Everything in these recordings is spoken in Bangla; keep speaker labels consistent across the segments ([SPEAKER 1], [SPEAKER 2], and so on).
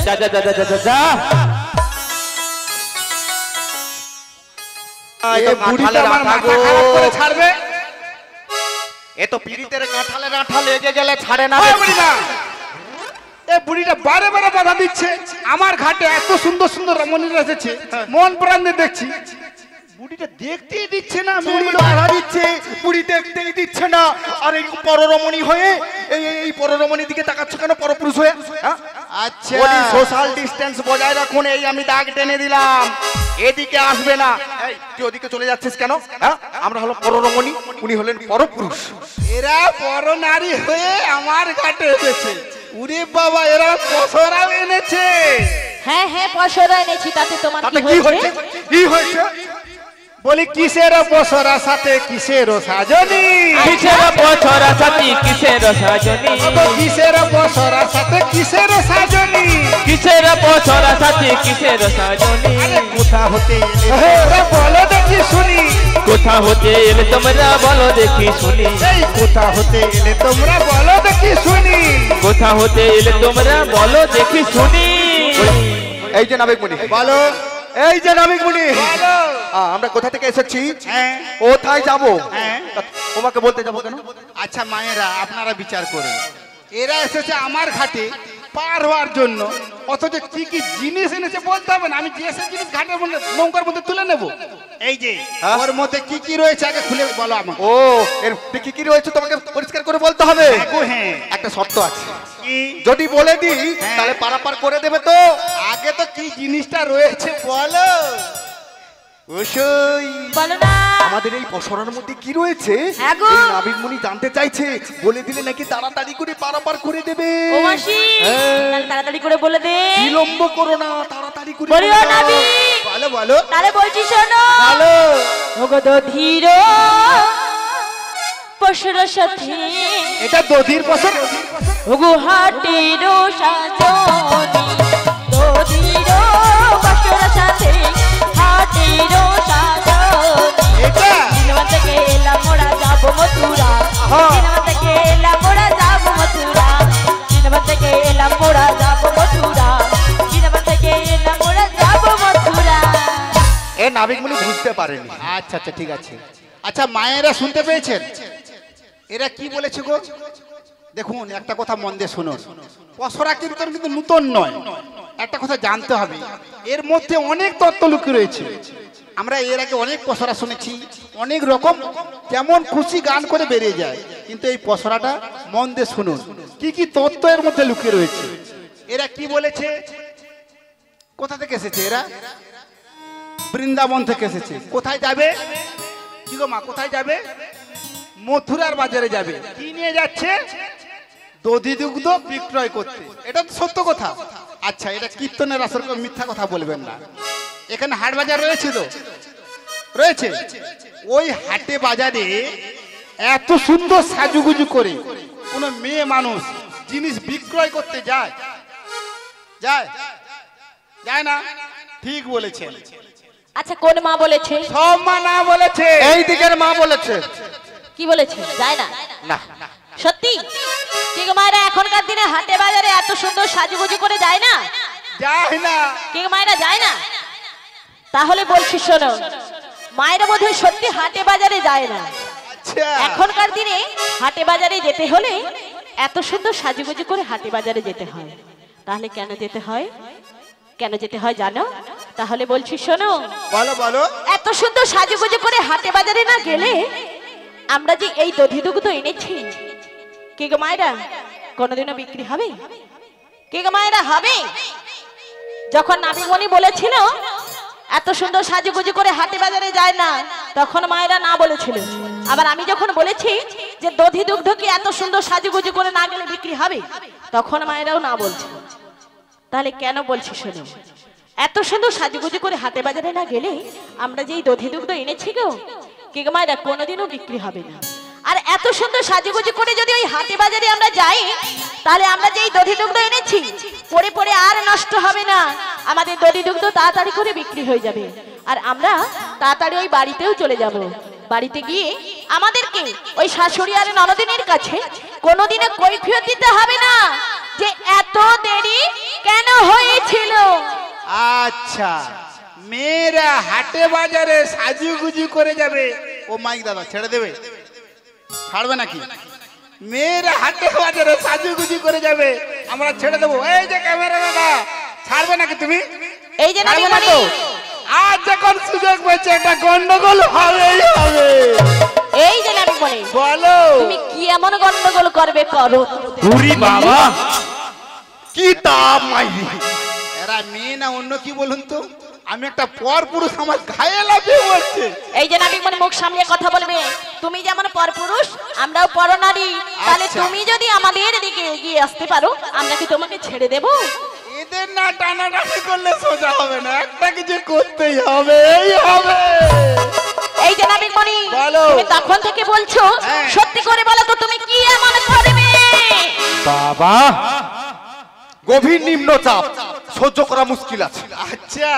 [SPEAKER 1] যা যা যা যা যা যা
[SPEAKER 2] ছাড়বে
[SPEAKER 3] এ তো পিড়িতের কাঁঠালের আঠা লেগে গেলে ছাড়ে না।
[SPEAKER 2] এ বুড়িটা বারে বারে বাধা দিচ্ছে। আমার ঘাটে এত সুন্দর সুন্দর রমণীরা এসেছে, মন প্রাণ দিয়ে দেখছি, বুড়িটা দেখতেই দিচ্ছে না।
[SPEAKER 3] বুড়ি বাধা দিচ্ছে, বুড়ি দেখতেই দিচ্ছে না। আর এই পররমণী হয়ে এই পররমণীর দিকে তাকাচ্ছ কেন পরপুরুষ হয়ে?
[SPEAKER 2] আচ্ছা
[SPEAKER 3] সোশ্যাল ডিস্টেন্স বজায় রাখুন, এই আমি দাগ টেনে দিলাম। এদিকে আসবে না। এই তুই ওদিকে চলে যাচ্ছিস কেন? আমরা হলো পররমণী, উনি হলেন পরপুরুষ।
[SPEAKER 2] এরা পর নারী হয়ে আমার ঘাটে এসেছে। উরে বাবা, এরা পসরাও এনেছে।
[SPEAKER 4] হ্যাঁ হ্যাঁ পসরা এনেছি, তাতে তোমার
[SPEAKER 3] কি হয়েছে? কি হয়েছে?
[SPEAKER 2] বলি কিসের পসরা সাথে কিসের সাজনি?
[SPEAKER 1] কিসের পছরা সাথী কিসের সাজনি?
[SPEAKER 2] কিসের পসরা সাথে কিসের সাজনি?
[SPEAKER 1] কিসের পছরা সাথী কিসের সাজনি?
[SPEAKER 2] কোথা হতে এলে বলো দেখি শুনি।
[SPEAKER 1] কোথা হতে এলে তোমরা বলো দেখি শুনি।
[SPEAKER 2] এই কোথা হতে এলে তোমরা বলো দেখি শুনি।
[SPEAKER 1] কোথা হতে এলে তোমরা বলো দেখি শুনি।
[SPEAKER 3] এই যে নাবিকমণি
[SPEAKER 2] বলো।
[SPEAKER 3] এই যে নাবিকমণি,
[SPEAKER 2] বলো।
[SPEAKER 3] আমরা কোথা থেকে এসেছি,
[SPEAKER 2] হ্যাঁ
[SPEAKER 3] কোথায় যাবো?
[SPEAKER 2] হ্যাঁ
[SPEAKER 3] তোমাকে বলতে যাবো কেন?
[SPEAKER 2] আচ্ছা মায়েরা, আপনারা বিচার করুন। এরা এসেছে আমার ঘাটে পার হওয়ার জন্য, অথচ কি কি জিনিস এনেছে বলতে হবে না? আমি যে সব জিনিস ঘাটের মধ্যে নৌকার মধ্যে তুলে নেব। এই যে ওর মধ্যে কি কি রয়েছে আগে খুলে বলো আমাকে।
[SPEAKER 3] ও এর কি কি রয়েছে তোমাকে পরিষ্কার করে বলতে হবে।
[SPEAKER 2] হ্যাঁ
[SPEAKER 3] একটা শর্ত আছে,
[SPEAKER 2] কি?
[SPEAKER 3] যদি বলে দিই তাহলে পারাপার করে দেবে তো?
[SPEAKER 2] আগে তো কি জিনিসটা রয়েছে বলো।
[SPEAKER 3] ওসই
[SPEAKER 4] বলো না।
[SPEAKER 3] আমাদের এই পসরার মধ্যে কি রয়েছে
[SPEAKER 4] হ্যাঁ গো।
[SPEAKER 3] এই নাবিকমণি জানতে চাইছে, বলে দিলে নাকি তাড়াতাড়ি করে পারাপার করে দেবে।
[SPEAKER 4] ও মাসি, তাহলে তাড়াতাড়ি করে বলে দে।
[SPEAKER 3] বিলম্ব করো না, তাড়াতাড়ি করে
[SPEAKER 4] বলিও
[SPEAKER 3] বলে দাও।
[SPEAKER 4] নাবি।
[SPEAKER 2] বলো বলো
[SPEAKER 4] তাহলে বলছি শোনো।
[SPEAKER 2] বলো।
[SPEAKER 4] ওগো ধীর পশুর সাথে
[SPEAKER 2] এটা দধির পসর।
[SPEAKER 4] ওগো হাটির সাজনি। ধীর পশুর সাথে হাটির সাজনি।
[SPEAKER 2] এটা
[SPEAKER 4] সিনেমা থেকে এলাম মোরা যাবো মথুরা। সিনেমা থেকে এলাম মোরা যাবো মথুরা। সিনেমা থেকে এলাম মোরা যাবো মথুরা। সিনেমা থেকে এলাম মোরা যাবো মথুরা।
[SPEAKER 3] এ নাবিকমণি বুঝতে পারেনি।
[SPEAKER 2] আচ্ছা আচ্ছা ঠিক আছে। আচ্ছা মায়েরা শুনতে পেয়েছেন এরা কি বলেছে গো? দেখুন একটা কথা মন দিয়ে শুনুন। পসরা কিন্তু নতুন নয়। একটা কথা জানতে হবে, এর মধ্যে অনেক তত্ত্ব লুকিয়ে রয়েছে। আমরা এর আগে অনেক পসরা শুনেছি, অনেক রকম কেমন খুশি গান করে বেরিয়ে যায়, কিন্তু এই পসরাটা মন দিয়ে শুনুন কি কি তত্ত্ব এর মধ্যে লুকিয়ে রয়েছে। এরা কি বলেছে? কোথা থেকে এসেছে এরা? বৃন্দাবন থেকে এসেছে। কোথায় যাবে? কি গো মা, কোথায় যাবে? মথুরার বাজারে যাবে। কি নিয়ে যাচ্ছে? দধি দুগ্ধ বিক্রয় করতে। এটা তো সত্য কথা। আচ্ছা এটা কীর্তনের আসর, মিথ্যা কথা বলবেন না। এখানে হাট বাজার রয়েছে তো, রয়েছে। ওই হাটে বাজারে এত সুন্দর সাজুগুজু করে কোন মেয়ে মানুষ জিনিস বিক্রয় করতে যায়? যায়? যায় না? ঠিক বলেছেন।
[SPEAKER 4] আচ্ছা কোন মা বলেছে?
[SPEAKER 2] সব মা না বলেছে,
[SPEAKER 3] এই দিকের মা বলেছে।
[SPEAKER 4] কি বলেছে? যায় না?
[SPEAKER 3] না
[SPEAKER 4] সত্যি? কি গো মায়েরা, এখনকার দিনে হাটে বাজারে এত সুন্দর সাজুগুজু করে যায় না?
[SPEAKER 2] যায় না।
[SPEAKER 4] কি গো মায়েরা, যায় না? তাহলে বলছি শোনো, মায়েরা বোধহয় সত্যি হাটে বাজারে যায় না।
[SPEAKER 2] আচ্ছা
[SPEAKER 4] এখনকার দিনে হাটে বাজারে যেতে হলে এত সুন্দর সাজুগুজু করে হাটে বাজারে যেতে হয়। তাহলে কেন যেতে হয়? কেন যেতে হয় জানো? তাহলে বলছি শোনো।
[SPEAKER 2] বলো বলো।
[SPEAKER 4] এত সুন্দর সাজুগুজু করে হাটে বাজারে না গেলে আমরা যে এই দধি দুগ্ধ এনেছি, কে গো মায়েরা, কোনোদিনও বিক্রি হবে? কে গো মায়েরা, হবে? যখন নাবিকমণি বলেছিল এত সুন্দর সাজুগুজু করে হাটে বাজারে যায় না, তখন মায়েরা না বলেছিল। আবার আমি যখন বলেছি যে দধি দুগ্ধ কি এত সুন্দর সাজুগুজু করে না গেলে বিক্রি হবে, তখন মায়েরাও না বলছে। তাহলে কেন বলছি শোনো, এত সুন্দর সাজুগুজু করে হাটে বাজারে না গেলে আমরা যে এই দধি দুগ্ধ এনেছি গো, কে গো মায়েরা, কোনোদিনও বিক্রি হবে না। আর এত সুন্দর সাজুগুজু করে যদি ওই হাটে বাজারে আমরা যাই, তাহলে আমরা যে এই দধি দুগ্ধ এনেছি পরে পরে আর নষ্ট হবে না। আমাদের দধি দুগ্ধ তাড়াতাড়ি করে বিক্রি হয়ে যাবে, আর আমরা তাড়াতাড়ি ওই বাড়িতেও চলে যাব। বাড়িতে গিয়ে আমাদেরকে ওই শাশুড়ি আর ননদিনীর কাছে কোনোদিনও কৈফিয়ত দিতে হবে না যে এত দেরি কেন হয়েছিল?
[SPEAKER 2] আচ্ছা, মেয়েরা হাটে বাজারে সাজুগুজু করে যাবে। ও মাইক দাদা ছেড়ে দেবে? ছাড়বে নাকি? মেয়েরা হাটে বাজারে সাজুগুজু করে যাবে, আমরা ছেড়ে দেবো। এই যে ক্যামেরা দাদা, ছাড়বে নাকি তুমি?
[SPEAKER 4] এই যে
[SPEAKER 2] ছাড়বে না
[SPEAKER 4] নাবিকমণি,
[SPEAKER 2] তো? আজ যখন সুযোগ পেয়েছে একটা গন্ডগোল হবেই হবে।
[SPEAKER 4] এই যে নাবিকমণি,
[SPEAKER 2] বলো
[SPEAKER 4] তুমি কি এমন গন্ডগোল করবে করো।
[SPEAKER 1] উরি বাবা,
[SPEAKER 3] কি তাপ মাইরি!
[SPEAKER 2] এরা মেয়ে না অন্য কি বলুন তো? আমি একটা পর পুরুষ, আমার গায়ে লাফিয়ে পড়ছে।
[SPEAKER 4] এই যে নাবিকমণি, মুখ সামলিয়ে কথা বলবে। তুমি যেমন পরপুরুষ, আমরাও পরনারী। তাহলে
[SPEAKER 2] আচ্ছা।
[SPEAKER 4] তুমি যদি আমাদের দিকে এগিয়ে আসতে পারো, আমরা কি তোমাকে ছেড়ে দেব?
[SPEAKER 2] এদের না টানাটানি করলে সোজা হবে না, একটা কিছু করতেই হবে, এই হবে।
[SPEAKER 4] এই যে নাবিকমণি,
[SPEAKER 2] বলো।
[SPEAKER 4] তুমি তখন থেকে বলছো,
[SPEAKER 2] হ্যাঁ।
[SPEAKER 4] সত্যি করে বলো তো তুমি কি এমন করবে?
[SPEAKER 1] বাবা
[SPEAKER 3] গভীর নিম্নচাপ সহ্য করা মুশকিল আছে।
[SPEAKER 2] আচ্ছা,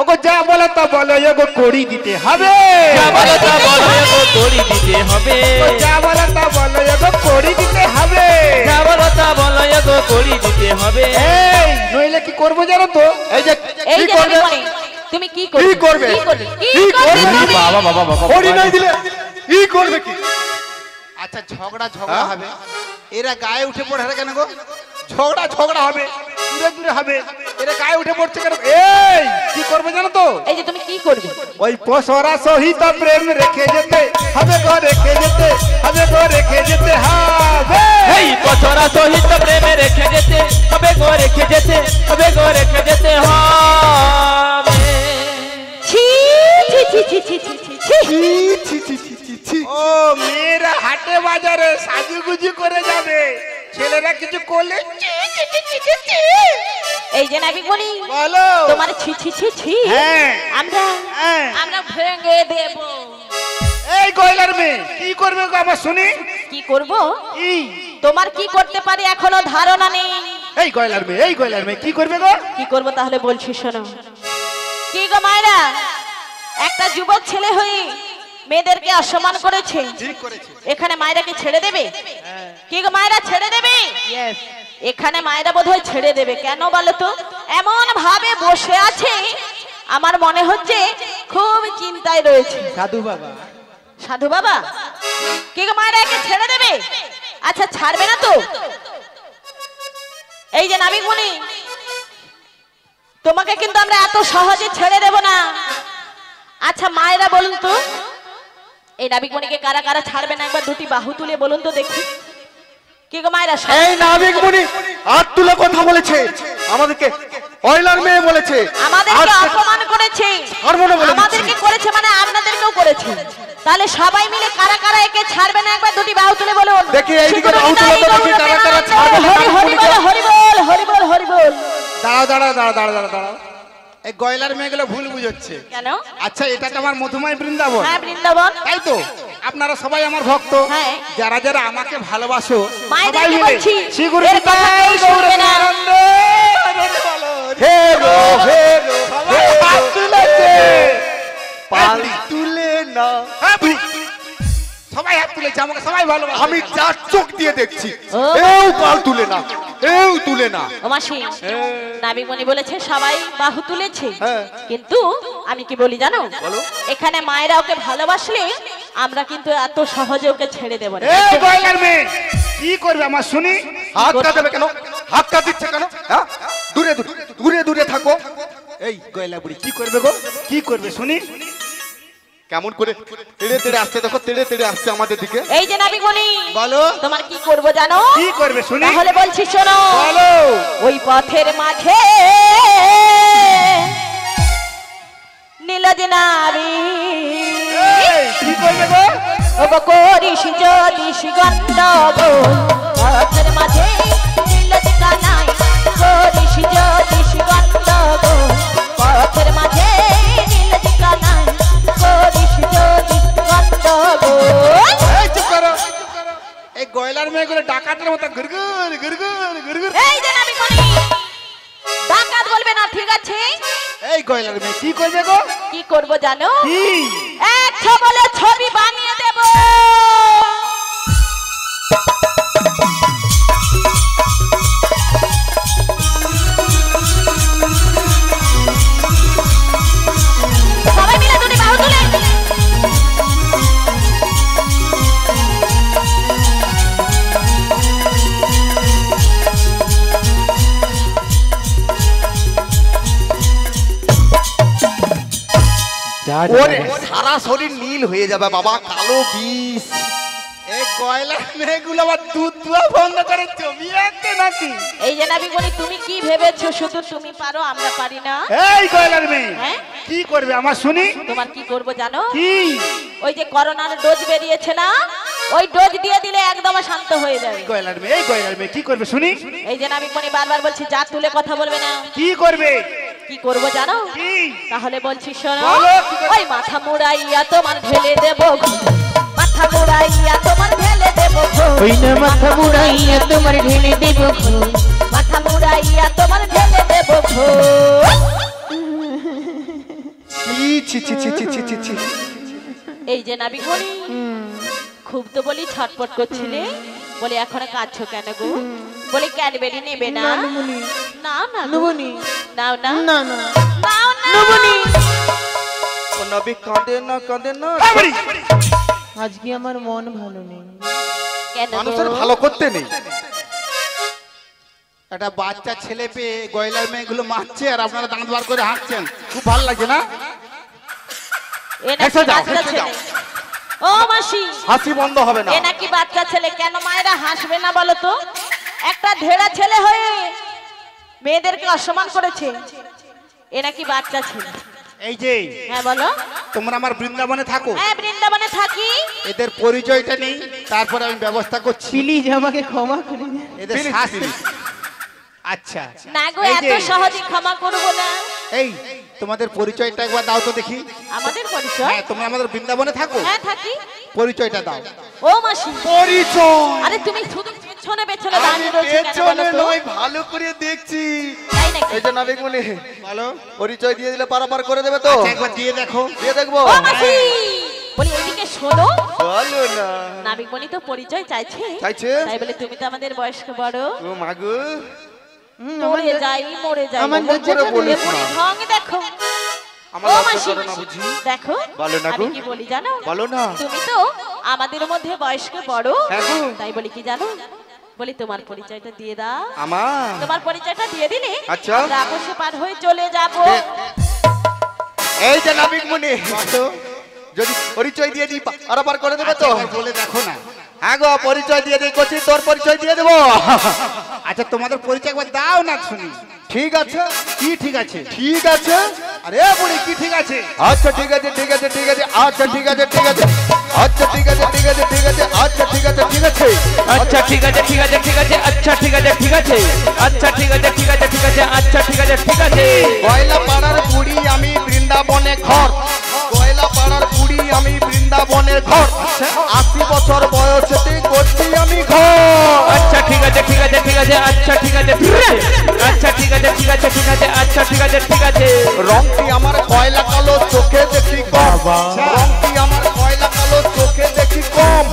[SPEAKER 2] ওগো যা বলো তা বলো, এগো করি দিতে হবে।
[SPEAKER 1] যা বলো তা বলো, এগো করি দিতে হবে।
[SPEAKER 2] ও যা বলো তা বলো, এগো করি দিতে হবে।
[SPEAKER 1] যা বলো তা বলো, এগো করি দিতে হবে।
[SPEAKER 2] এই নইলে কি করবো জানো তো?
[SPEAKER 3] এই যে
[SPEAKER 4] এই
[SPEAKER 3] কি
[SPEAKER 4] যে
[SPEAKER 3] করবে?
[SPEAKER 4] নাবিকমণি, তুমি কি করবে?
[SPEAKER 3] কি করবে?
[SPEAKER 4] কি করবে? কি
[SPEAKER 3] কি
[SPEAKER 4] করবে
[SPEAKER 3] করবে?
[SPEAKER 4] তুমি?
[SPEAKER 1] বাবা বাবা বাবা,
[SPEAKER 3] হরি নাই দিলে কি করবে কি?
[SPEAKER 2] আচ্ছা, ঝগড়া হবে। এরা গায়ে উঠে পড়ে কেন গো? ঝগড়া হবে, দূরে দূরে হবে। এরা গায়ে উঠে পড়ছে কেন? এই কি করবে জানো তো?
[SPEAKER 4] এই যে তুমি কি করবে?
[SPEAKER 2] ওই পসরা সহিত প্রেম রেখে যেতে হবে গো, রেখে যেতে হবে গো, রেখে যেতে হবে।
[SPEAKER 1] এই পছরা সহিত প্রেমে রেখে যেতে হবে গো, রেখে যেতে হবে গো, রেখে যেতে হবে।
[SPEAKER 4] ছি ছি ছি ছি ছি ছি ছি ছি।
[SPEAKER 3] ছি ছি ছি ছি ছি।
[SPEAKER 2] ও মেয়েরা হাটে বাজারে সাজুগুজু করে যাবে, ছেলেরা কিছু করলে চি, চি, চি, চি, চি, চি।
[SPEAKER 4] এই যে নাবিকমণি,
[SPEAKER 2] বলো।
[SPEAKER 4] তোমার ছি ছি ছি ছি
[SPEAKER 2] হ্যাঁ।
[SPEAKER 4] আমরা
[SPEAKER 2] হ্যাঁ।
[SPEAKER 4] আমরা ভেঙে দেব।
[SPEAKER 2] এই গয়লার মেয়ে কি করবে গো আমার শুনি?
[SPEAKER 4] কি করব?
[SPEAKER 2] কি?
[SPEAKER 4] তোমার কি করতে পারে এখনো ধারণা নেই।
[SPEAKER 2] এই গয়লার মেয়ে কি করবে গো?
[SPEAKER 4] কি করব তাহলে বলছি শোনো। কি গো মায়েরা, একটা যুবক ছেলে হয়ে মেয়েদেরকে অসম্মান করেছে,
[SPEAKER 2] ঠিক করেছে।
[SPEAKER 4] এখানে মায়েরাকে ছেড়ে দেবে? কি গো মায়েরা, ছেড়ে দেবে? এখানে মায়েরা বোধহয় ছেড়ে দেবে। কেন বলো তো? এমন ভাবে বসে আছে, আমার মনে হচ্ছে খুব চিন্তায় রয়েছে।
[SPEAKER 2] সাধু বাবা।
[SPEAKER 4] সাধু বাবা, কি গো মায়েরা, একে ছেড়ে দেবে? আচ্ছা, ছাড়বে না তো? এই যে নাবিকমণি, তোমাকে কিন্তু আমরা এত সহজে ছেড়ে দেব না। আচ্ছা মায়েরা বলুন তো, এই নাবিকমণিকে কারা কারা ছাড়বে না? একবার দুটি বাহু তুলে বলুন তো দেখি। কি গো মায়েরা,
[SPEAKER 3] এই নাবিকমণি হাত তুলে কথা বলেছে, আমাদেরকে অয়লার মেয়ে বলেছে,
[SPEAKER 4] আমাদেরকে অপমান করেছে।
[SPEAKER 3] ছাড়বো না বলে দিচ্ছি।
[SPEAKER 4] আমাদেরকে করেছে মানে আপনাদেরকেও করেছে। তাহলে সবাই মিলে কারা কারা একে ছাড়বে না? একবার দুটি বাহু তুলে বলুন।
[SPEAKER 3] দেখি এইদিকে বাহু তুলে তো দেখি কারা কারা ছাড়বে না।
[SPEAKER 4] হরি হরি বল, হরি বল, হরি বল, হরি বল।
[SPEAKER 2] দাঁড়াও। এই গয়লার মেয়েগুলো ভুল বুঝছে।
[SPEAKER 4] কেন?
[SPEAKER 2] আচ্ছা, এটা তো আমার মধুময় বৃন্দাবন,
[SPEAKER 4] হ্যাঁ, বৃন্দাবন।
[SPEAKER 2] তাই তো? আপনারা সবাই আমার ভক্ত।
[SPEAKER 4] হ্যাঁ।
[SPEAKER 2] যারা যারা আমাকে ভালোবাসো,
[SPEAKER 4] মায়েদেরকে
[SPEAKER 2] সবাই মিলে
[SPEAKER 4] বলছি,
[SPEAKER 2] শ্রী গুরু
[SPEAKER 4] এর কথা
[SPEAKER 2] নিতাই
[SPEAKER 4] কেউ শুনবে না।
[SPEAKER 2] গৌরাঙ্গ বলো।
[SPEAKER 3] হেরো হেরো
[SPEAKER 2] সবাই হাত তুলেছে।
[SPEAKER 3] পাল তুলে না।
[SPEAKER 2] হ্যাঁ, সবাই হাত তুলেছে, আমাকে সবাই ভালোবাসে।
[SPEAKER 3] আমি চার চোখ দিয়ে দেখছি,
[SPEAKER 4] ও।
[SPEAKER 3] এও পাল তুলে না, এও তুলে না।
[SPEAKER 4] ও মাসি, নাবিকমণি বলেছে সবাই বাহু তুলেছে,
[SPEAKER 3] হ্যাঁ।
[SPEAKER 4] কিন্তু আমি কি বলি জানো?
[SPEAKER 3] বলো।
[SPEAKER 4] এখানে মায়েরা ওকে ভালোবাসলে আমরা কিন্তু এত সহজে ওকে ছেড়ে দেব না।
[SPEAKER 2] এই গয়লার মেয়ে কি করবে আমার শুনি?
[SPEAKER 3] হাতটা দেবে কেন? হাতটা দিচ্ছে কেন? হ্যাঁ, দূরে দূরে দূরে দূরে থাকো।
[SPEAKER 2] এই গয়লা বুড়ি কি করবে গো? কি করবে শুনি?
[SPEAKER 3] কেমন করে তেড়ে তেড়ে আসছে, দেখো তেড়ে তেড়ে আসছে আমাদের দিকে।
[SPEAKER 4] এই যে নাবিকমণি,
[SPEAKER 2] বলো।
[SPEAKER 4] তোমার কি করব জানো?
[SPEAKER 2] কি করবে শুনি?
[SPEAKER 4] তাহলে বলছি শোনো।
[SPEAKER 2] বলো।
[SPEAKER 4] ওই পথের মাঝে নীলজ নারী,
[SPEAKER 2] এই, কি করবে গো?
[SPEAKER 4] ও গো করিস যদি গন্ডগোল, পথের মাঝে নীলজ কানাই, করিস যদি গন্ডগোল, পথের মাঝে নীলজ কানাই, করিস যদি গন্ডগোল।
[SPEAKER 2] এই চুপ করো। এই গয়লার মেয়েগুলো ডাকাতের মতো গুরগুর গুরগুর গুরগুর।
[SPEAKER 4] এই যে নাবিকমণি, ডাকাত বলবে না, ঠিক আছে?
[SPEAKER 2] এই গয়লার মেয়ে কি করবে গো?
[SPEAKER 4] কি করব জানো?
[SPEAKER 2] কি?
[SPEAKER 4] এক ছবলে ছবি বানিয়ে দেব।
[SPEAKER 3] ওরে সারা শরীর নীল হয়ে যাবে বাবা, কালো বিষ।
[SPEAKER 2] এই গয়লা মেয়েগুলো আবার দুধ দুয়া বন্ধ করে ছবি আঁকতে নাকি?
[SPEAKER 4] এই যে নাবিক মনি, তুমি কি ভেবেছো শুধু তুমি পারো আমরা পারি না?
[SPEAKER 2] এই গয়লার মেয়ে
[SPEAKER 4] হ্যাঁ?
[SPEAKER 2] কি করবে আমার শুনি?
[SPEAKER 4] তোমার কি করব জানো?
[SPEAKER 2] কি?
[SPEAKER 4] ওই যে করোনার ডোজ বেরিয়েছে না, ওই ডোজ দিয়ে দিলে একদম শান্ত হয়ে যাবে।
[SPEAKER 2] গয়লার মেয়ে, এই গয়লার মেয়ে কি করবে শুনি?
[SPEAKER 4] এই যে নাবিক মনি বারবার বলছি যা তুলে কথা বলবে না।
[SPEAKER 2] কি করবে?
[SPEAKER 4] কি করব জানো?
[SPEAKER 2] কি?
[SPEAKER 4] তাহলে বলছি শোনো,
[SPEAKER 2] বলো, কি করবে?
[SPEAKER 4] ওই মাথা মুড়াইয়া তোমার ঢেলে দেব, মাথা মুড়াইয়া তোমার ঢেলে দেব,
[SPEAKER 1] ওই না মাথা মুড়াইয়া তোমার ঢেলে দেব,
[SPEAKER 4] মাথা মুড়াইয়া তোমার ঢেলে দেব।
[SPEAKER 3] ছি ছি ছি ছি ছি ছি ছি ছি।
[SPEAKER 4] এই যে নাবিক মনি, খুব তো বলি ছটপট করছিলে, বলে এখন কাঁদছো কেন গো? বলে ক্যাডবেরি নেবে না? নাও না গো। নাও না,
[SPEAKER 1] না না
[SPEAKER 4] নাও না।
[SPEAKER 3] ও নবী কাঁদে না কাঁদে না।
[SPEAKER 1] আজকে আমার মন ভালো নেই।
[SPEAKER 4] কেন গো?
[SPEAKER 3] মানুষের ভালো করতে নেই।
[SPEAKER 2] একটা বাচ্চা ছেলে পেয়ে গয়লার মেয়েগুলো মারছে আর আপনারা দাঁত বার করে হাঁকছেন, খুব ভালো লাগছে না?
[SPEAKER 4] এ নাকি
[SPEAKER 3] হেসে যাও,
[SPEAKER 4] বাচ্চা
[SPEAKER 3] হেসে যাও।
[SPEAKER 4] ছেলে? ও মাসি,
[SPEAKER 3] হাসি বন্ধ হবে না।
[SPEAKER 4] এ নাকি বাচ্চা ছেলে? কেন মায়েরা হাসবে না বলো তো? একটা ধেড়া ছেলে হয়ে মেয়েদেরকে অসম্মান করেছে, এ নাকি বাচ্চা ছেলে।
[SPEAKER 2] এই যে
[SPEAKER 4] হ্যাঁ বলো।
[SPEAKER 2] তোমরা আমার বৃন্দাবনে থাকো,
[SPEAKER 4] হ্যাঁ বৃন্দাবনে থাকি।
[SPEAKER 2] এদের পরিচয়টা নেই, তারপরে আমি ব্যবস্থা করছি
[SPEAKER 1] প্লিজ আমাকে ক্ষমা করে দিন।
[SPEAKER 2] এদের
[SPEAKER 3] Please,
[SPEAKER 2] শাস্তি।
[SPEAKER 3] please।
[SPEAKER 2] আচ্ছা
[SPEAKER 4] না গো,
[SPEAKER 2] এই
[SPEAKER 4] এত
[SPEAKER 2] যে,
[SPEAKER 4] সহজে ক্ষমা করবো না।
[SPEAKER 2] এই তোমাদের পরিচয়টা একবার দাও তো দেখি।
[SPEAKER 4] আমাদের পরিচয়?
[SPEAKER 2] হ্যাঁ, তোমরা আমাদের বৃন্দাবনে থাকো,
[SPEAKER 4] হ্যাঁ থাকি।
[SPEAKER 2] পরিচয়টা দাও।
[SPEAKER 4] ও মাসি,
[SPEAKER 3] পরিচয়
[SPEAKER 4] আরে তুমি শুধু পেছনে পেছনে
[SPEAKER 3] আমি
[SPEAKER 4] দাঁড়িয়ে রয়েছো কেন বলো
[SPEAKER 3] পেছনে
[SPEAKER 4] তো?
[SPEAKER 3] নয়, ভালো করে দেখছি।
[SPEAKER 4] তাই নাকি?
[SPEAKER 3] এই যে নাবিক মনে
[SPEAKER 2] বলো,
[SPEAKER 3] পরিচয় দিয়ে দিলে পারাপার করে দেবে তো?
[SPEAKER 2] আচ্ছা, একবার দিয়ে দেখো।
[SPEAKER 3] দিয়ে দেখবো।
[SPEAKER 4] ও মাসি, বলি এদিকে শোনো,
[SPEAKER 3] বলো না।
[SPEAKER 4] নাবিক মনি তো পরিচয় চাইছে।
[SPEAKER 3] চাইছে?
[SPEAKER 4] তাই বলে তুমি তো আমাদের বয়স্ক বড়,
[SPEAKER 3] ও মাগো,
[SPEAKER 4] মরে যাই মরে যাই।
[SPEAKER 1] আমার
[SPEAKER 3] অমন করে
[SPEAKER 4] এ
[SPEAKER 3] বলিস
[SPEAKER 4] বুড়ি
[SPEAKER 3] না।
[SPEAKER 4] ঢং দেখো।
[SPEAKER 3] আমার
[SPEAKER 4] ও
[SPEAKER 3] লজ্জা
[SPEAKER 4] মাসি,
[SPEAKER 3] করে না বুঝি?
[SPEAKER 4] দেখো
[SPEAKER 3] বলো না
[SPEAKER 4] আমি
[SPEAKER 3] গো।
[SPEAKER 4] কি বলি জানো?
[SPEAKER 3] বলো না।
[SPEAKER 4] তুমি তো আমাদের মধ্যে বয়স্ক বড়,
[SPEAKER 3] হ্যাঁ গো।
[SPEAKER 4] তাই বলি কি জানো, বলি তোমার পরিচয়টা দিয়ে দাও।
[SPEAKER 3] আমার
[SPEAKER 4] তোমার পরিচয়টা দিয়ে দিলে
[SPEAKER 3] আচ্ছা।
[SPEAKER 4] আমরা আপোষে পার হয়ে চলে যাব।
[SPEAKER 3] এই যে নাবিক মনে যদি পরিচয় দিয়ে দিই পারাপার করে দেবে
[SPEAKER 2] আচ্ছা,
[SPEAKER 3] তো?
[SPEAKER 2] একবার বলে দেখো না।
[SPEAKER 3] হ্যাঁ গো, পরিচয় দিয়ে দিই করছি, তোর পরিচয় দিয়ে দেবো।
[SPEAKER 2] আচ্ছা, তোমাদের পরিচয় একবার দাও না শুনি।
[SPEAKER 3] ঠিক আছে,
[SPEAKER 2] কি ঠিক আছে?
[SPEAKER 3] ঠিক আছে।
[SPEAKER 2] আরে বুড়ি, কি ঠিক আছে?
[SPEAKER 3] আচ্ছা ঠিক আছে, ঠিক আছে, ঠিক আছে, আচ্ছা ঠিক আছে, ঠিক আছে, আচ্ছা ঠিক আছে, ঠিক আছে, ঠিক আছে, আচ্ছা ঠিক আছে, ঠিক আছে,
[SPEAKER 1] আচ্ছা ঠিক আছে ঠিক আছে ঠিক আছে, আচ্ছা ঠিক আছে ঠিক আছে, আচ্ছা ঠিক আছে ঠিক আছে ঠিক আছে, আচ্ছা ঠিক আছে ঠিক আছে।
[SPEAKER 3] কয়লা পাড়ার বুড়ি আমি বৃন্দাবনে ঘর, কয়লা পাড়ার বুড়ি আমি বৃন্দাবনের ঘর, 80 বছর বয়সেতে করছি আমি ঘর।
[SPEAKER 1] আচ্ছা ঠিক আছে ঠিক আছে ঠিক আছে, আচ্ছা ঠিক আছে ঠিক আছে, আচ্ছা ঠিক আছে ঠিক আছে ঠিক আছে, আচ্ছা ঠিক আছে ঠিক আছে।
[SPEAKER 3] রংটি আমার কয়লা কালো, চোখে দেখি কম, রংটি আমার কয়লা কালো, চোখে দেখি কম,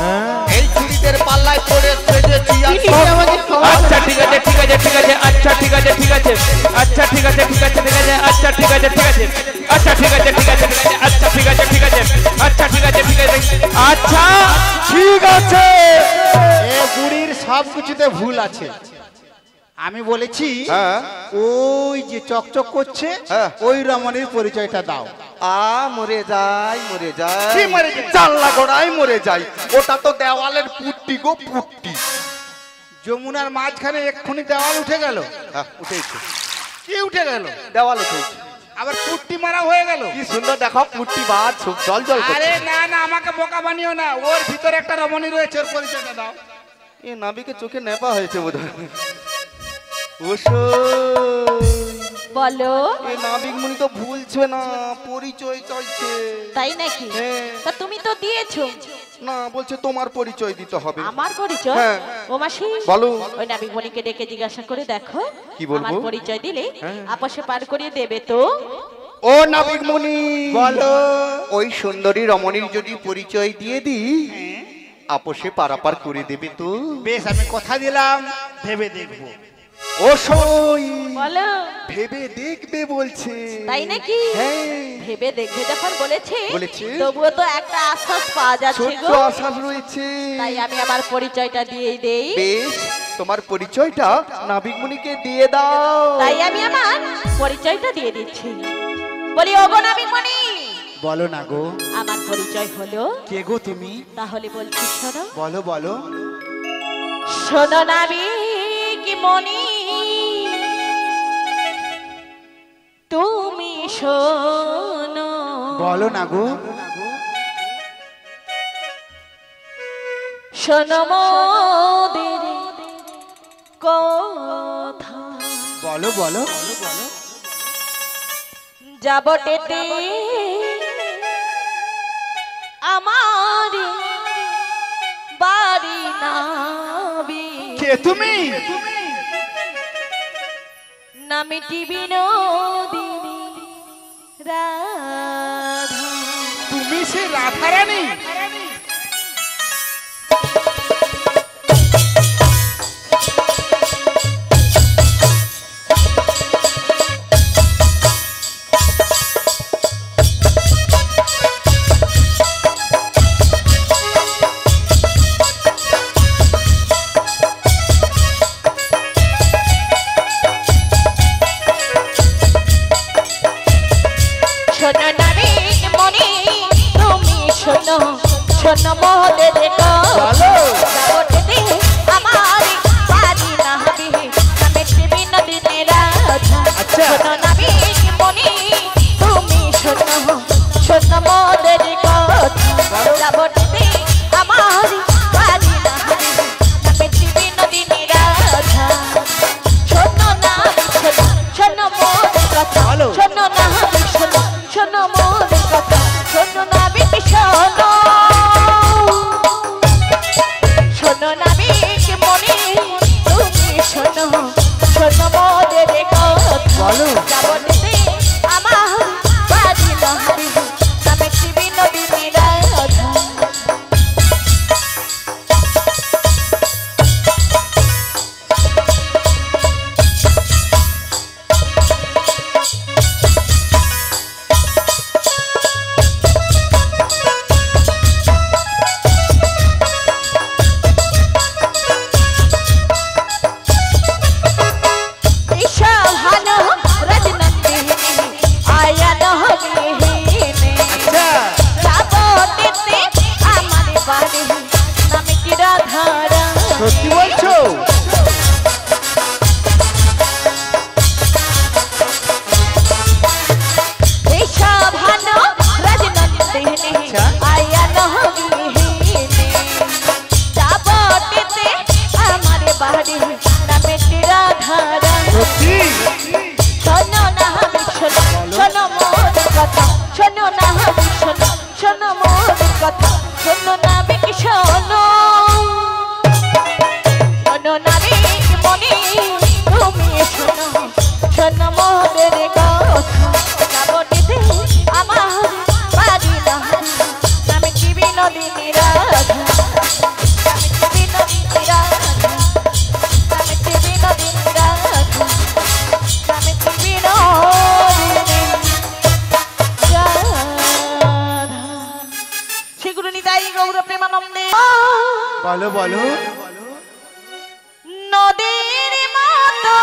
[SPEAKER 3] এই চুড়িদের পাল্লায় পড়ে সেজেছি আর
[SPEAKER 1] প্লিজ আমাকে ক্ষমা করে
[SPEAKER 3] আচ্ছা
[SPEAKER 1] দিন।
[SPEAKER 3] ঠিক আছে, ঠিক আছে, ঠিক আছে, আচ্ছা ঠিক আছে, ঠিক আছে, আচ্ছা ঠিক আছে, ঠিক আছে, ঠিক আছে, আচ্ছা ঠিক আছে, ঠিক আছে, আচ্ছা ঠিক আছে, ঠিক আছে, ঠিক আছে, আচ্ছা ঠিক আছে, ঠিক আছে, আচ্ছা ঠিক আছে, ঠিক আছে, আচ্ছা ঠিক আছে।
[SPEAKER 2] এ বুড়ির সব কিছুতে ভুল আছে। আমি বলেছি
[SPEAKER 3] হ্যাঁ।
[SPEAKER 2] ওই যে চকচক করছে,
[SPEAKER 3] হ্যাঁ।
[SPEAKER 2] ওই রমণীর পরিচয়টা দাও।
[SPEAKER 3] মরে যাই, মরে যাই,
[SPEAKER 2] কি মরে যাই?
[SPEAKER 3] চাল্লা গোড়াই মরে যাই। ওটা তো দেওয়ালের পুট্টি গো, পুট্টি।
[SPEAKER 2] যমুনার মাঝখানে এক্ষুনি দেওয়াল উঠে গেল।
[SPEAKER 3] উঠেছে,
[SPEAKER 2] কি উঠে গেল?
[SPEAKER 3] দেওয়াল উঠেছে।
[SPEAKER 2] আবার পুট্টি মারা হয়ে গেল।
[SPEAKER 3] কি সুন্দর দেখো, পুট্টি বাদ জল জল করছে।
[SPEAKER 2] আরে না না, আমাকে বোকা বানিও না। ওর ভিতরে একটা রমণী রয়েছে, ওর পরিচয়টা দাও।
[SPEAKER 3] এ নাবিকে চোখে নেপা হয়েছে বোধহয়।
[SPEAKER 4] বলো।
[SPEAKER 3] এই নাবিক মুনি তো ভুলছে না, পরিচয় চাইছে।
[SPEAKER 4] তাই নাকি?
[SPEAKER 3] হ্যাঁ।
[SPEAKER 4] তা তুমি তো দিয়েছো।
[SPEAKER 3] না, বলছে তোমার পরিচয় দিতে হবে।
[SPEAKER 4] আমার পরিচয়?
[SPEAKER 3] হ্যাঁ।
[SPEAKER 4] ও মাসি,
[SPEAKER 3] বলো।
[SPEAKER 4] ওই নাবিক মণিকে ডেকে জিজ্ঞাসা করে দেখো,
[SPEAKER 3] কি বলবো?
[SPEAKER 4] আমার পরিচয় দিলে
[SPEAKER 3] হ্যাঁ।
[SPEAKER 4] আপোষে পার করিয়ে দেবে তো?
[SPEAKER 3] ও নাবিক মুনি
[SPEAKER 2] বলো।
[SPEAKER 3] ওই সুন্দরী রমণীর যদি পরিচয় দিয়ে দিই, আপোষে পারাপার করে দেবে তো?
[SPEAKER 2] বেশ, আমি কথা দিলাম, ভেবে দেখবো।
[SPEAKER 3] ও সই
[SPEAKER 4] বলো।
[SPEAKER 3] ভেবে দেখবে বলছে।
[SPEAKER 4] তাই নাকি?
[SPEAKER 3] হ্যাঁ,
[SPEAKER 4] ভেবে দেখবে যখন বলেছে,
[SPEAKER 3] বলেছে।
[SPEAKER 4] তবুও তো একটা আশ্বাস পাওয়া যাচ্ছে
[SPEAKER 3] ছোট্ট
[SPEAKER 4] গো।
[SPEAKER 3] আশাস রয়েছে।
[SPEAKER 4] তাই আমি আমার পরিচয়টা দিয়ে দেই।
[SPEAKER 3] বেশ, তোমার পরিচয়টা নাবিক মুনিকে দিয়ে দাও।
[SPEAKER 4] তাই আমি আমার পরিচয়টা দিয়ে দিচ্ছি। বলি ওগো নাবিক মণি,
[SPEAKER 2] বলো না গো।
[SPEAKER 4] আমার পরিচয় হলো।
[SPEAKER 2] কে গো তুমি?
[SPEAKER 4] তাহলে বলছি শোনো।
[SPEAKER 2] বলো বলো।
[SPEAKER 4] শোনো না কি মনি, তুমি শোনো।
[SPEAKER 2] বলো না গো।
[SPEAKER 4] শোনো মোদের কথা।
[SPEAKER 2] বলো বলো।
[SPEAKER 4] যাবটেতে আমার বাড়ি নাবি।
[SPEAKER 2] কে তুমি?
[SPEAKER 4] নামিটি বিনোদিনী রাধা।
[SPEAKER 2] তুমি সে রাধারানী?
[SPEAKER 4] শোনো মোদের কথা। যাবটেতে আমার বাড়ি নাবি। নামিটি বিনোদিনী রাধা। শোনো না কি মনি, তুমি শোনো। শোনো মোদের কথা। যাবটেতে আমার বাড়ি নাবি। নামিটি বিনোদিনী রাধা। শোনো না শোনো, শোনো মোদের কথা। শোনো না শোনো, শোনো মোদের কথা। শোনো না শোনো। শোনো না কি মনি, তুমি শোনো। শোনো মোদের কথা। যাবটেতে আমার বাড়ি নাবি। নামিটি বিনোদিনী রাধা।
[SPEAKER 2] সত্যি বলছো?
[SPEAKER 4] শোনো না শোনো মোদের কথা। শোনো না শোনো, শোনো মোদের কথা। শোনো না শোনো। শোনো না কি মনি, তুমি শোনো। শোনো মোদের কথা। যাবটেতে আমার বাড়ি নাবি। নামিটি বিনোদিনী রাধা। নামিটি বিনোদিনী রাধা। নামিটি বিনোদিনী রাধা। নামিটি বিনোদিনী রাধা। সেগুলো নিতাই গৌর প্রেমানন্দে।
[SPEAKER 2] বলো বলো।
[SPEAKER 4] নদীর মতো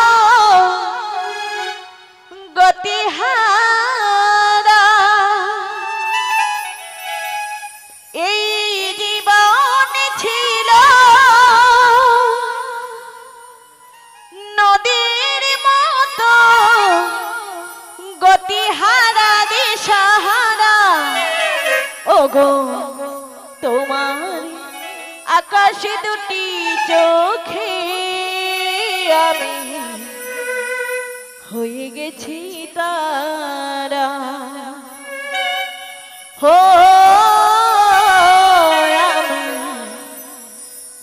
[SPEAKER 4] গতিহারা এই জীবন ছিল। নদীর মতো গতিহারা দিশাহারা। ওগো তোমার আকাশে দুটি চোখে আমি হয়ে গেছি তারা। আমি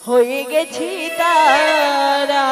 [SPEAKER 4] হয়ে গেছি তারা।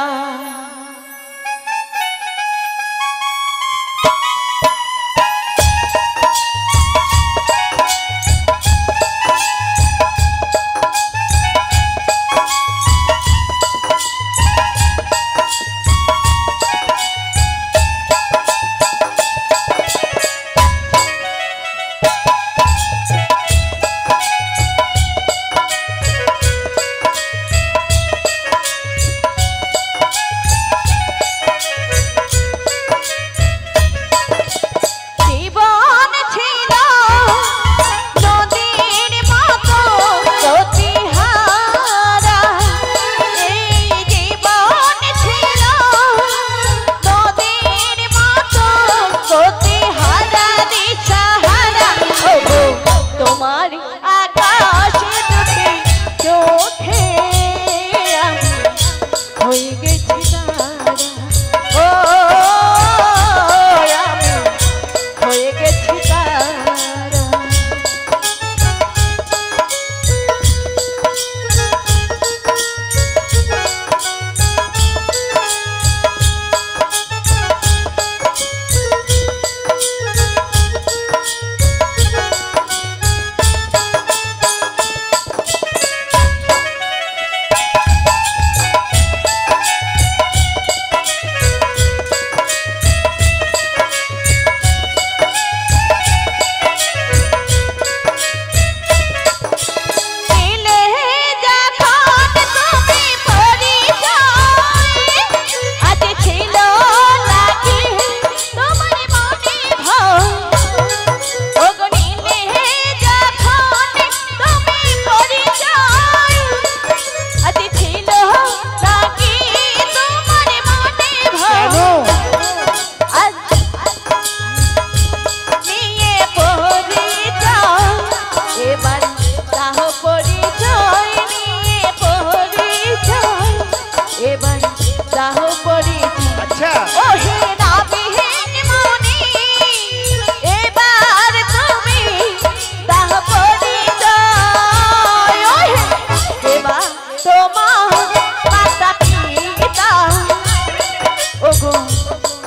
[SPEAKER 4] ওগো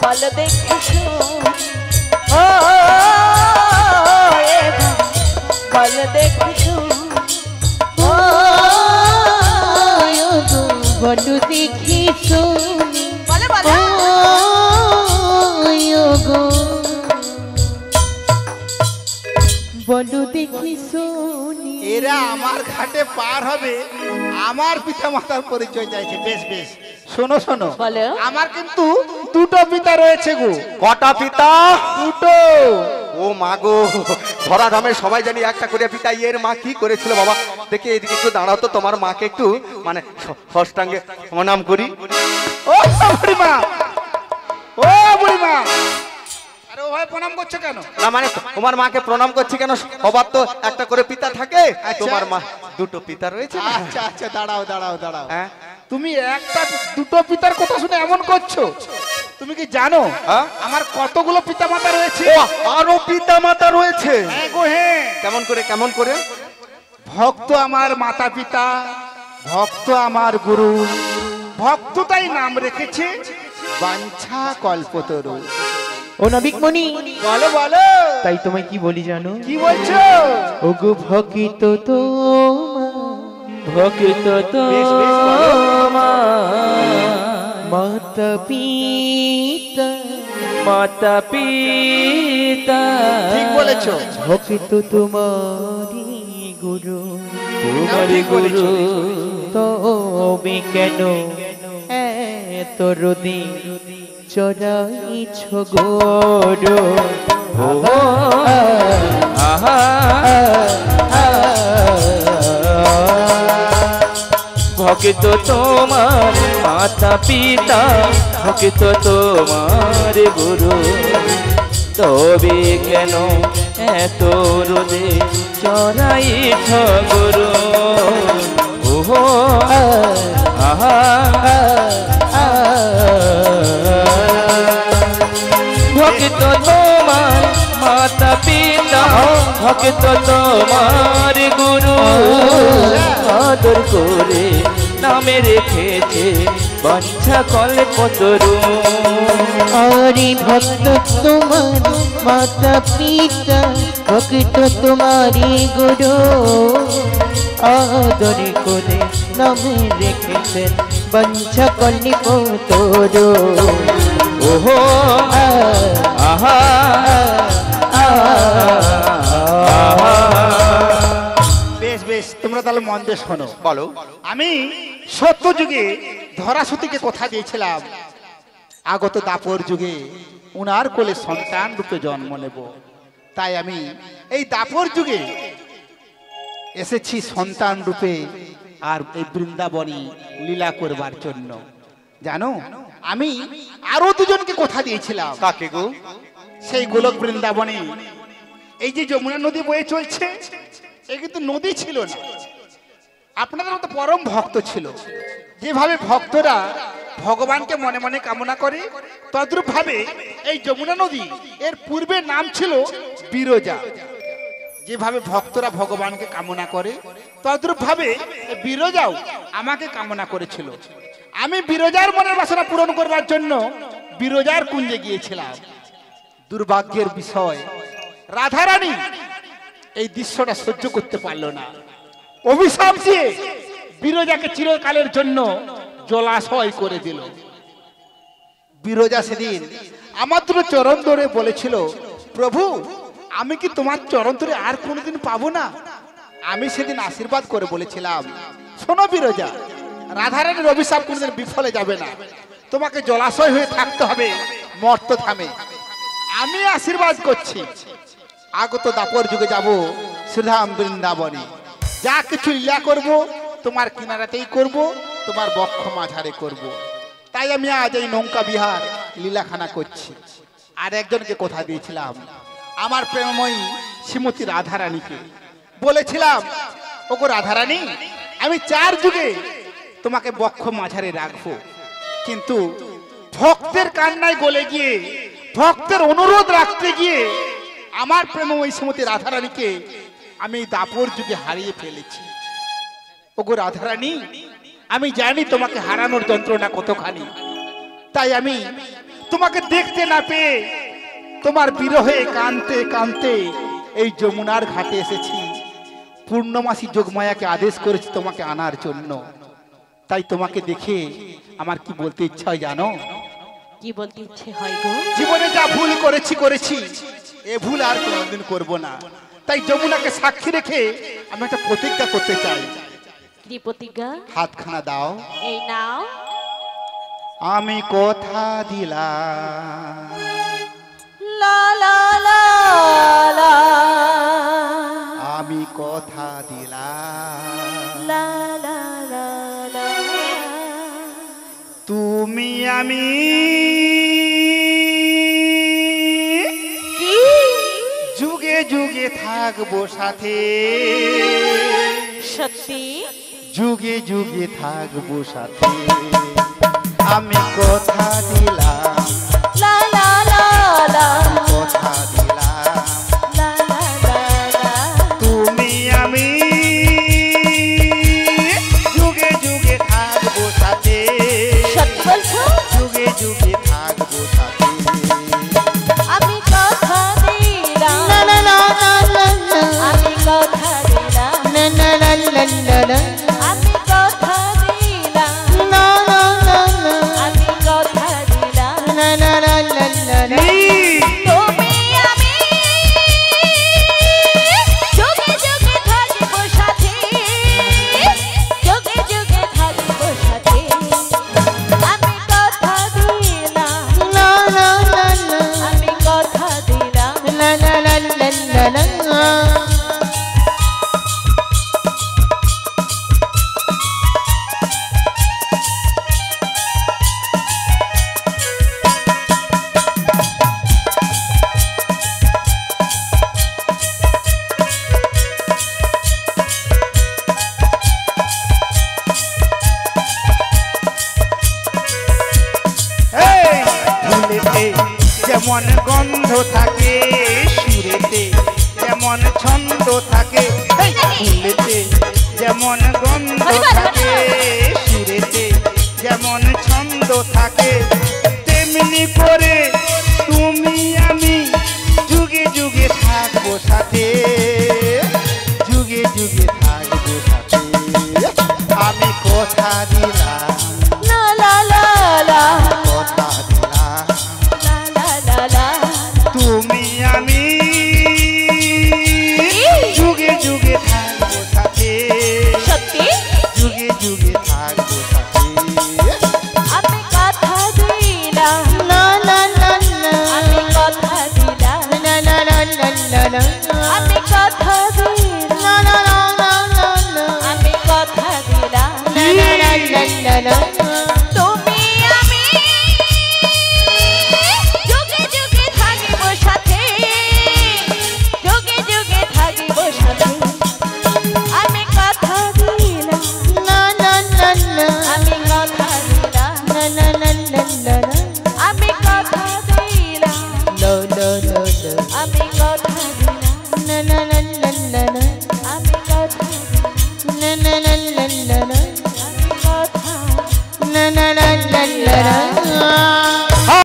[SPEAKER 4] বলো দেখি শুনি ও এগো বলো দেখি শুনি
[SPEAKER 5] ও গো বলো দেখি শুনি
[SPEAKER 4] বলে বলে
[SPEAKER 5] ও গো বলো দেখি শুনি।
[SPEAKER 2] এরা আমার ঘাটে পার হবে, আমার পিতা মাতার পরিচয় চাইছে। বেশ বেশ, শোনো শোনো,
[SPEAKER 4] বলো।
[SPEAKER 2] আমার কিন্তু দুটো পিতা রয়েছে গো।
[SPEAKER 6] কটা পিতা?
[SPEAKER 2] দুটো।
[SPEAKER 6] ও মা গো, ধরা ধামে সবাই জানি একটা করে পিতা। এর মা কি করেছিল বাবা? দেখে এদিকে একটু দাঁড়াও তো, তোমার মাকে একটু মানে ষষ্ঠাঙ্গে প্রণাম করি।
[SPEAKER 2] ও বুড়িমা, ও বুড়িমা, আরে ও ভাই প্রণাম করছো কেন?
[SPEAKER 6] না মানে তোমার মাকে প্রণাম করছি কেন? সবার তো একটা করে পিতা থাকে,
[SPEAKER 2] আচ্ছা।
[SPEAKER 6] তোমার মা দুটো পিতা রয়েছে না?
[SPEAKER 2] আচ্ছা আচ্ছা, দাঁড়াও দাঁড়াও দাঁড়াও।
[SPEAKER 6] হ্যাঁ?
[SPEAKER 2] তুমি একটা দুটো পিতার কথা শুনে এমন করছো? তুমি কি জানো
[SPEAKER 6] হ্যাঁ?
[SPEAKER 2] আমার কতগুলো পিতা মাতা রয়েছে?
[SPEAKER 6] ও, আরো পিতা মাতা রয়েছে?
[SPEAKER 2] হ্যাঁ গো হ্যাঁ।
[SPEAKER 6] কেমন করে কেমন করে?
[SPEAKER 2] ভক্ত আমার মাতা পিতা, ভক্ত আমার গুরু, ভক্ত তাই নাম রেখেছে বাঞ্ছা কল্পতরু।
[SPEAKER 5] ও নাবিক মনি,
[SPEAKER 2] বলো বলো,
[SPEAKER 5] তাই তোমায় কি বলি জানো?
[SPEAKER 2] কি বলছো?
[SPEAKER 5] ওগো ভকিত তো
[SPEAKER 1] ভক্ত
[SPEAKER 2] বেশ, বেশ, বলো।
[SPEAKER 5] মাতা পিতা
[SPEAKER 1] মাতা পিতা
[SPEAKER 2] ঠিক বলেছো।
[SPEAKER 5] ভকিত তোমারি গুরু
[SPEAKER 1] তোমারি গুরু
[SPEAKER 5] তবে কেন এত রোদে চড়াইছ গরু?
[SPEAKER 1] আহা ভক্ত তোমার মাতা পিতা, ভক্ত তোমার গুরু, তবে কেন এত রোদে চড়াইছ গুরু? ওহো আহা ভক্ত তোমার মাতা পিতা, ভক্ত তোমার গুরু, আদর করে নামে রেখেছে বাঞ্ছা কল্পতরু।
[SPEAKER 5] আরে ভক্ত তোমার মাতা পিতা, ভক্ত তোমারি গুরু, আদর করে নামে রেখেছেন বাঞ্ছা কল্পতরু।
[SPEAKER 1] ওহো আহা
[SPEAKER 2] বেশ বেশ, তোমরা তাহলে মন দিয়ে শোনো।
[SPEAKER 6] বলো।
[SPEAKER 2] আমি সত্য যুগে ধরাসতীকে কথা দিয়েছিলাম, আগত দাপর যুগে উনার কোলে সন্তান রূপে জন্ম নেব। তাই আমি এই দাপর যুগে এসেছি সন্তান রূপে, আর এই বৃন্দাবনী লীলা করবার জন্য। জানো, আমি আরো দুজনকে কথা দিয়েছিলাম।
[SPEAKER 6] কাকে গো?
[SPEAKER 2] সেই গোলক বৃন্দাবনে এই যে যমুনা নদী বয়ে চলছে, এ কিন্তু নদী ছিল না, আপনাদের মতো পরম ভক্ত ছিল। যেভাবে ভক্তরা ভগবানকে মনে মনে কামনা করে, তদ্রূপ ভাবে এই যমুনা নদী এর পূর্বে নাম ছিল বিরজা। যেভাবে ভক্তরা ভগবানকে কামনা করে, তদ্রূপ ভাবে বিরজাও আমাকে কামনা করেছিল। আমি বিরজার মনের বাসনা পূরণ করবার জন্য বিরজার কুঞ্জে গিয়েছিলাম। দুর্ভাগ্যের বিষয়, রাধারানী এই দৃশ্যটা সহ্য করতে পারলো না। অভিশাপ দিয়ে বিরজাকে চিরকালের জন্য জলাশয় করে দিল। বিরজা সেদিন আমার দুটো চরণ ধরে বলেছিল, প্রভু আমি কি তোমার চরণ ধরে আর কোনোদিন পাবো না? আমি সেদিন আশীর্বাদ করে বলেছিলাম, শোনো বিরজা, রাধারানীর অভিশাপ কোনোদিন বিফলে যাবে না, তোমাকে জলাশয় হয়ে থাকতে হবে মর্ত ধামে। আমি আশীর্বাদ করছি, আগত দাপর যুগে যাব শ্রীধাম বৃন্দাবনে, যা কিছু লীলা করব তোমার কিনারাতেই করব, তোমার বক্ষ মাঝারে করব। তাই আমি আজ এই নৌকা বিহার লীলাখানা করছি। আর একজনকে কথা দিয়েছিলাম, আমার প্রেমময়ী শ্রীমতী রাধারানীকে বলেছিলাম, ওগো রাধারানী, আমি 4 যুগে তোমাকে বক্ষ মাঝারে রাখবো, কিন্তু ভক্তের কান্নায় গলে গিয়ে, ভক্তের অনুরোধ রাখতে গিয়ে আমার প্রেমময়ী শ্রীমতী রাধারানীকে আমি দাপর যুগে হারিয়ে ফেলেছি। ওগো রাধারানী, আমি জানি তোমাকে হারানোর যন্ত্রণা কতখানি, তাই আমি তোমাকে দেখতে না পেয়ে তোমার বিরহে কাঁদতে কাঁদতে এই যমুনার ঘাটে এসেছি। পূর্ণমাসী যোগমায়াকে আদেশ করেছি তোমাকে আনার জন্য। তাই তোমাকে দেখে আমার কি বলতে ইচ্ছা হয় জানো?
[SPEAKER 4] কি বলতে ইচ্ছে হয় গো?
[SPEAKER 2] জীবনে যা ভুল করেছি এ ভুল আর কোনোদিন করব না। তাই যমুনাকে সাক্ষী রেখে আমি একটা প্রতিজ্ঞা করতে চাই।
[SPEAKER 4] কি প্রতিজ্ঞা?
[SPEAKER 2] হাতখানা দাও।
[SPEAKER 4] এই নাও।
[SPEAKER 2] আমি কথা দিলাম,
[SPEAKER 4] লা লা লা লা,
[SPEAKER 2] আমি কথা দিলাম,
[SPEAKER 4] লা লা লা লা,
[SPEAKER 2] তুমি আমি
[SPEAKER 4] কি
[SPEAKER 2] যুগে যুগে থাকবো সাথে,
[SPEAKER 4] সত্যি
[SPEAKER 2] যুগে যুগে থাকবো সাথে, আমি কথা দিলাম,
[SPEAKER 4] লা লা লা লা,
[SPEAKER 2] কথা দিলাম,
[SPEAKER 4] লা লা লা লা,
[SPEAKER 2] তুমি আমি যুগে যুগে থাকবো সাথে,
[SPEAKER 4] সত্যি বলছো?
[SPEAKER 2] যুগে যুগে থাকবো সাথে,
[SPEAKER 4] আমি কথা দিলাম,
[SPEAKER 5] La la la la la la.
[SPEAKER 4] আমি কথা দিলাম,
[SPEAKER 5] La la la la la la.
[SPEAKER 4] আমি কথা দিলাম,
[SPEAKER 5] La la la la.
[SPEAKER 4] আমি কথা দিলাম,
[SPEAKER 5] La la la la la la.
[SPEAKER 4] তুমি আমি যুগে যুগে থাকবো সাথে, যুগে যুগে থাকবো সাথে, আমি কথা দিলাম,
[SPEAKER 5] La la la la.
[SPEAKER 4] আমি কথা দিলাম,
[SPEAKER 5] La la la la la la.
[SPEAKER 2] এই ফুলেতে যেমন গন্ধ থাকে, সুরেতে যেমন ছন্দ থাকে, এই ফুলেতে যেমন গন্ধ থাকে, সুরেতে যেমন ছন্দ থাকে, তেমনি করে তুমি আমি যুগে যুগে থাকবো সাথে, যুগে যুগে থাকবো সাথে, আমি কথা দিলাম,
[SPEAKER 4] লা লা লা লা,
[SPEAKER 2] কথা দিলাম,
[SPEAKER 4] লা লা লা লা,
[SPEAKER 2] তুমি আমি যুগে যুগে থাকবো সাথে,
[SPEAKER 4] সত্যি
[SPEAKER 2] যুগে যুগে থাকবো সাথে,
[SPEAKER 4] আমি কথা দিলাম,
[SPEAKER 5] La la la la.
[SPEAKER 4] আমি কথা দিলাম,
[SPEAKER 5] La la la la la la.
[SPEAKER 4] আমি কথা দিলাম,
[SPEAKER 5] La la la la la la.
[SPEAKER 4] আমি কথা দিলাম,
[SPEAKER 5] La la la la la la.